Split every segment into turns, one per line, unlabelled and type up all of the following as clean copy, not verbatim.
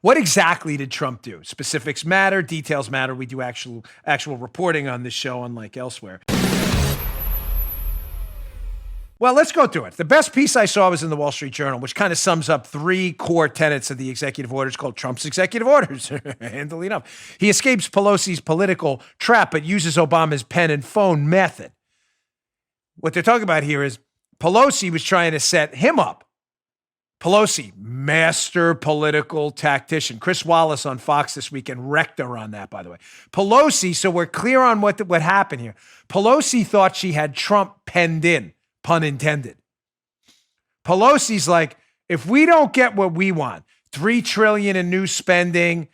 What exactly did Trump do? Specifics matter, details matter. We do actual reporting on this show, unlike elsewhere. Well, let's go through it. The best piece I saw was in the Wall Street Journal, which kind of sums up three core tenets of the executive orders called Trump's executive orders. Handily enough. He escapes Pelosi's political trap, but uses Obama's pen and phone method. What they're talking about here is Pelosi was trying to set him up. Pelosi, master political tactician. Chris Wallace on Fox this weekend wrecked her on that, by the way. Pelosi, so we're clear on what happened here. Pelosi thought she had Trump penned in, pun intended. Pelosi's like, if we don't get what we want, $3 trillion in new spending,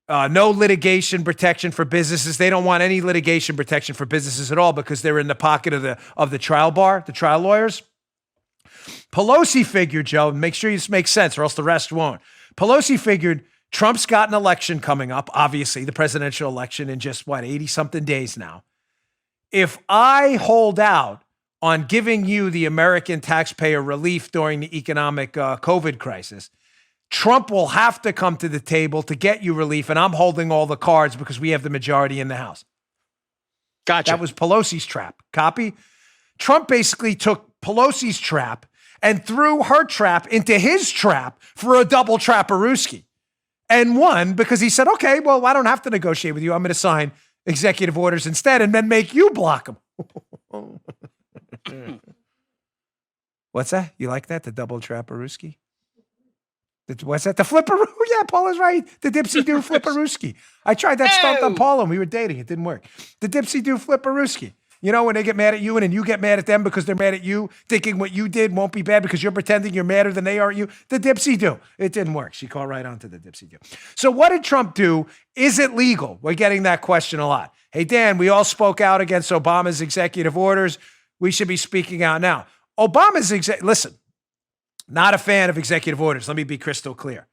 no litigation protection for businesses. They don't want any litigation protection for businesses at all because they're in the pocket of the trial bar, the trial lawyers. Pelosi figured, Joe, make sure this makes sense or else the rest won't. Pelosi figured Trump's got an election coming up, obviously, the presidential election in just, 80-something days now. If I hold out on giving you the American taxpayer relief during the economic COVID crisis, Trump will have to come to the table to get you relief, and I'm holding all the cards because we have the majority in the House.
Gotcha.
That was Pelosi's trap. Copy? Trump basically took Pelosi's trap and threw her trap into his trap for a double trapperooski. And won because he said, okay, well, I don't have to negotiate with you. I'm going to sign executive orders instead and then make you block them. What's that? You like that? The double trapperooski? What's that? The flipperoo? Yeah, Paul is right. The dipsy-do flipperooski. I tried that stunt on Paul when we were dating. It didn't work. The dipsy-do flipperooski. You know, when they get mad at you and then you get mad at them because they're mad at you, thinking what you did won't be bad because you're pretending you're madder than they are at you. The dipsy-do. It didn't work. She called right onto the dipsy-do. So what did Trump do? Is it legal? We're getting that question a lot. Hey, Dan, we all spoke out against Obama's executive orders. We should be speaking out now. Listen, not a fan of executive orders. Let me be crystal clear.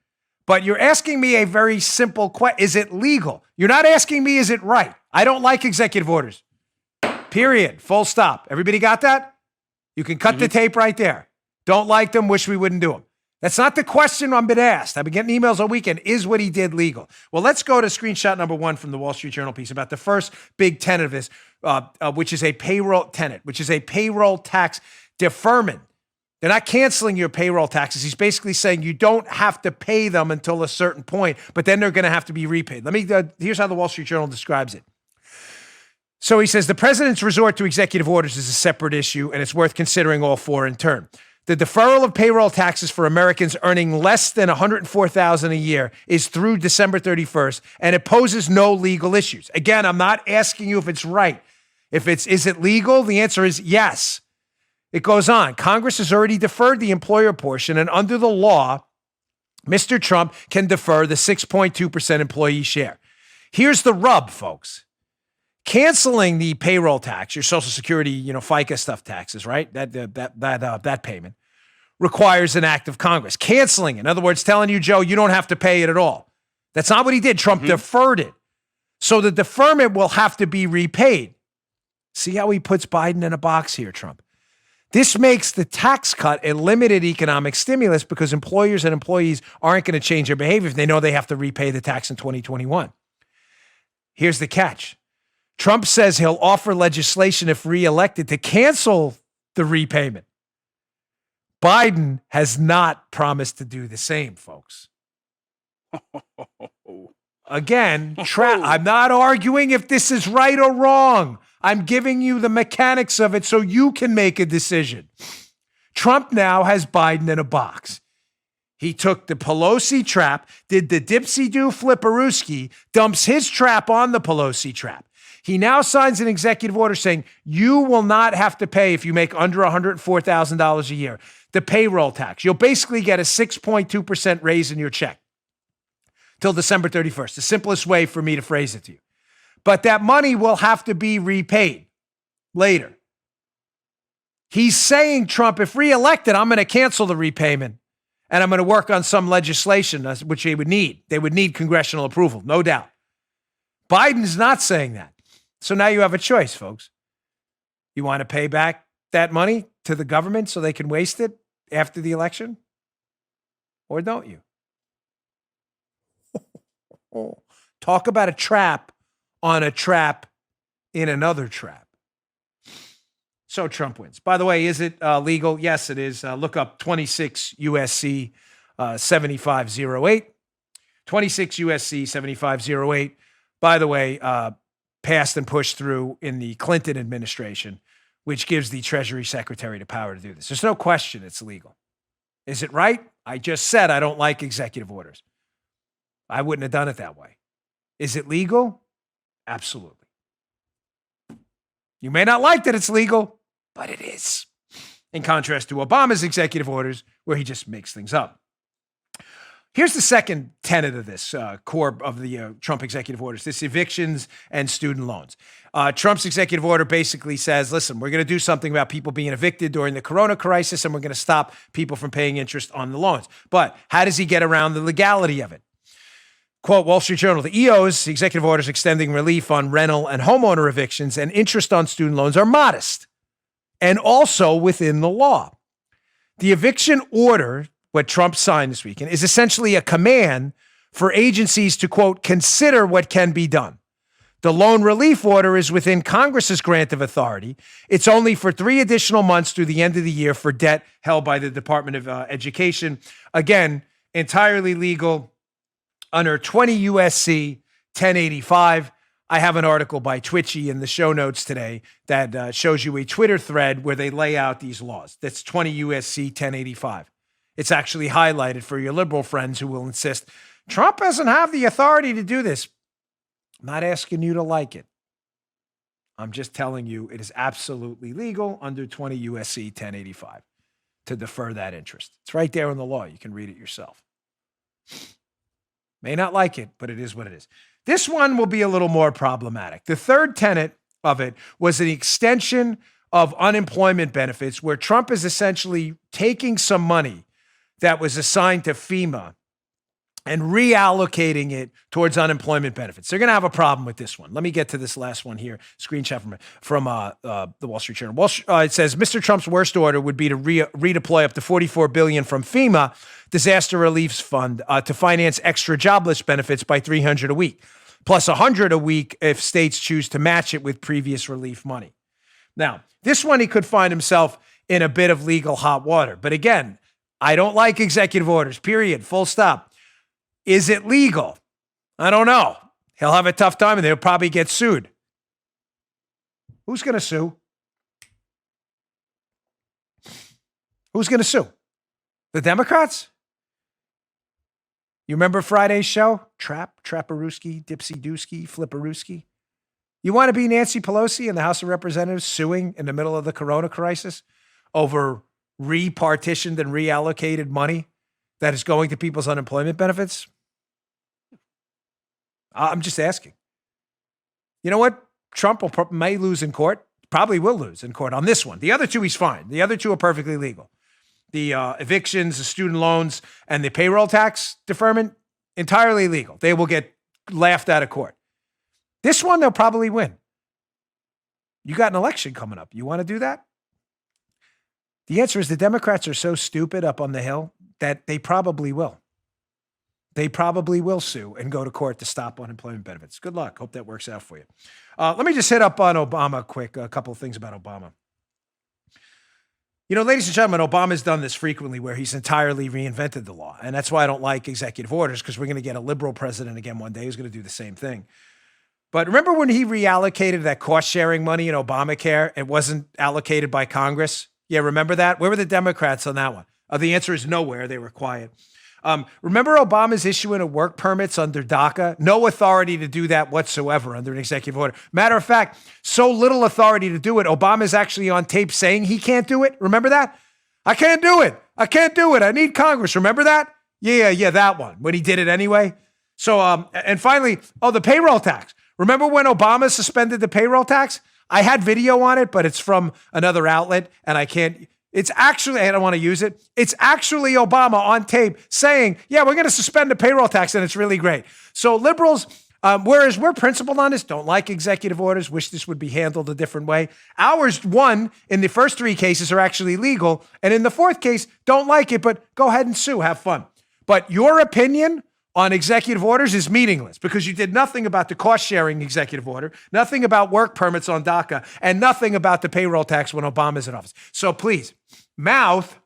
But you're asking me a very simple question. Is it legal? You're not asking me, is it right? I don't like executive orders. Period. Full stop. Everybody got that? You can cut the tape right there. Don't like them. Wish we wouldn't do them. That's not the question I've been asked. I've been getting emails all weekend. Is what he did legal? Well, let's go to screenshot number 1 from the Wall Street Journal piece about the first big tenet of this, which is a payroll tax deferment. They're not canceling your payroll taxes. He's basically saying you don't have to pay them until a certain point, but then they're going to have to be repaid. Here's how the Wall Street Journal describes it. So he says the president's resort to executive orders is a separate issue, and it's worth considering all four in turn. The deferral of payroll taxes for Americans earning less than $104,000 a year is through December 31st, and it poses no legal issues. Again, I'm not asking you if it's right. Is it legal? The answer is yes. It goes on. Congress has already deferred the employer portion, and under the law, Mr. Trump can defer the 6.2% employee share. Here's the rub, folks. Canceling the payroll tax, your Social Security, FICA stuff taxes, right? That payment requires an act of Congress. Canceling, in other words, telling you, Joe, you don't have to pay it at all. That's not what he did. Trump deferred it. So the deferment will have to be repaid. See how he puts Biden in a box here, Trump. This makes the tax cut a limited economic stimulus because employers and employees aren't going to change their behavior if they know they have to repay the tax in 2021. Here's the catch. Trump says he'll offer legislation if reelected to cancel the repayment. Biden has not promised to do the same, folks. Again, I'm not arguing if this is right or wrong. I'm giving you the mechanics of it so you can make a decision. Trump now has Biden in a box. He took the Pelosi trap, did the dipsy-do flipperooski, dumps his trap on the Pelosi trap. He now signs an executive order saying you will not have to pay if you make under $104,000 a year, the payroll tax. You'll basically get a 6.2% raise in your check till December 31st. The simplest way for me to phrase it to you. But that money will have to be repaid later. He's saying, Trump, if reelected, I'm going to cancel the repayment and I'm going to work on some legislation, which they would need. They would need congressional approval, no doubt. Biden's not saying that. So now you have a choice, folks. You want to pay back that money to the government so they can waste it after the election? Or don't you? Talk about a trap on a trap in another trap. So Trump wins. By the way, is it legal? Yes, it is. Look up 26 USC 7508. 26 USC 7508. By the way, passed and pushed through in the Clinton administration, which gives the Treasury Secretary the power to do this. There's no question it's legal. Is it right? I just said I don't like executive orders. I wouldn't have done it that way. Is it legal? Absolutely. You may not like that it's legal, but it is. In contrast to Obama's executive orders, where he just makes things up. Here's the second tenet of this core of the Trump executive orders, this evictions and student loans. Trump's executive order basically says, listen, we're going to do something about people being evicted during the corona crisis, and we're going to stop people from paying interest on the loans. But how does he get around the legality of it? Quote, Wall Street Journal, the EO's executive orders extending relief on rental and homeowner evictions and interest on student loans are modest and also within the law. The eviction order, what Trump signed this weekend, is essentially a command for agencies to, quote, consider what can be done. The loan relief order is within Congress's grant of authority. It's only for 3 additional months through the end of the year for debt held by the Department of Education. Again, entirely legal under 20 USC 1085. I have an article by Twitchy in the show notes today that shows you a Twitter thread where they lay out these laws. That's 20 USC 1085. It's actually highlighted for your liberal friends who will insist Trump doesn't have the authority to do this. I'm not asking you to like it. I'm just telling you it is absolutely legal under 20 USC 1085 to defer that interest. It's right there in the law. You can read it yourself. May not like it, but it is what it is. This one will be a little more problematic. The third tenet of it was an extension of unemployment benefits where Trump is essentially taking some money that was assigned to FEMA and reallocating it towards unemployment benefits. They're going to have a problem with this one. Let me get to this last one here. Screenshot from the Wall Street Journal. It says, Mr. Trump's worst order would be to redeploy up to $44 billion from FEMA Disaster Relief Fund to finance extra jobless benefits by $300 a week, plus $100 a week if states choose to match it with previous relief money. Now, this one he could find himself in a bit of legal hot water. But again, I don't like executive orders, period, full stop. Is it legal? I don't know. He'll have a tough time and they'll probably get sued. Who's going to sue? Who's going to sue? The Democrats? You remember Friday's show? Trapperooski, Dipsy Dooski, Flipperooski. You want to be Nancy Pelosi in the House of Representatives suing in the middle of the corona crisis over repartitioned and reallocated money that is going to people's unemployment benefits? I'm just asking. You know what? Trump may lose in court, probably will lose in court on this one. The other two, he's fine. The other two are perfectly legal. The evictions, the student loans, and the payroll tax deferment, entirely legal. They will get laughed out of court. This one, they'll probably win. You got an election coming up. You want to do that? The answer is the Democrats are so stupid up on the Hill that they probably will. They probably will sue and go to court to stop unemployment benefits. Good luck. Hope that works out for you. Let me just hit up on Obama quick, a couple of things about Obama. You know, ladies and gentlemen, Obama's done this frequently where he's entirely reinvented the law. And that's why I don't like executive orders, because we're going to get a liberal president again one day who's going to do the same thing. But remember when he reallocated that cost-sharing money in Obamacare? It wasn't allocated by Congress. Yeah, remember that? Where were the Democrats on that one? The answer is nowhere. They were quiet. Remember Obama's issuing of work permits under DACA? No authority to do that whatsoever under an executive order. Matter of fact, so little authority to do it, Obama's actually on tape saying he can't do it. Remember that? I can't do it. I can't do it. I need Congress. Remember that? Yeah, that one, when he did it anyway. So, and finally, the payroll tax. Remember when Obama suspended the payroll tax? I had video on it, but it's from another outlet, and I can't. It's actually, I don't want to use it. It's actually Obama on tape saying, yeah, we're going to suspend the payroll tax, and it's really great. So liberals, whereas we're principled on this, don't like executive orders, wish this would be handled a different way. Ours, one, in the first 3 cases are actually legal, and in the 4th case, don't like it, but go ahead and sue, have fun. But your opinion on executive orders is meaningless because you did nothing about the cost-sharing executive order, nothing about work permits on DACA, and nothing about the payroll tax when Obama's in office. So please, mouth,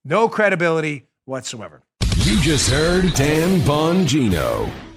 no credibility whatsoever.
You just heard Dan Bongino.